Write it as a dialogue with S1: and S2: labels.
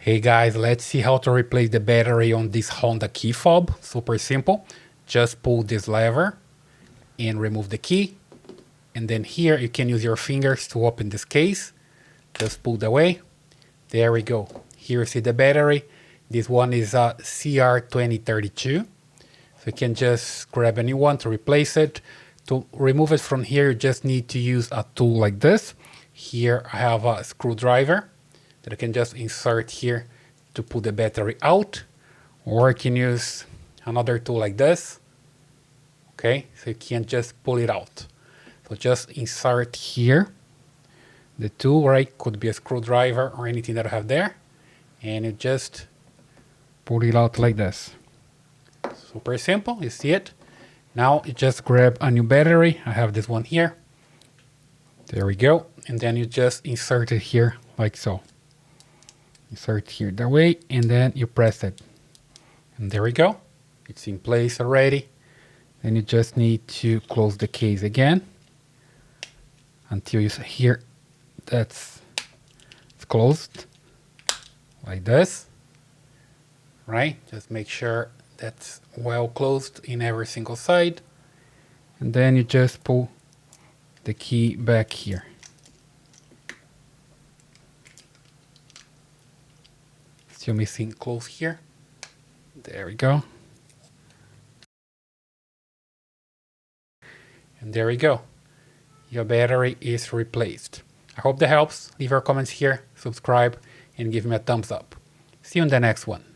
S1: Hey guys, let's see how to replace the battery on this Honda key fob. Super simple. Just pull this lever and remove the key. And then here you can use your fingers to open this case. Just pull it away. There we go. Here you see the battery. This one is a CR2032. So you can just grab a new one to replace it. To remove it from here, you just need to use a tool like this. Here I have a screwdriver that I can just insert here to pull the battery out, or I can use another tool like this. Okay, so you can just pull it out. So just insert here the tool, right? Could be a screwdriver or anything that I have there, and you just pull it out like this. Super simple, you see it? Now you just grab a new battery. I have this one here. There we go. And then you just insert it here like so. Insert here that way, and then you press it. And there we go. It's in place already. Then you just need to close the case again until you hear that's it's closed like this. Right? Just make sure that's well closed in every single side. And then you just pull the key back here. Still missing close here. There we go. And there we go. Your battery is replaced. I hope that helps. Leave your comments here, subscribe, and give me a thumbs up. See you in the next one.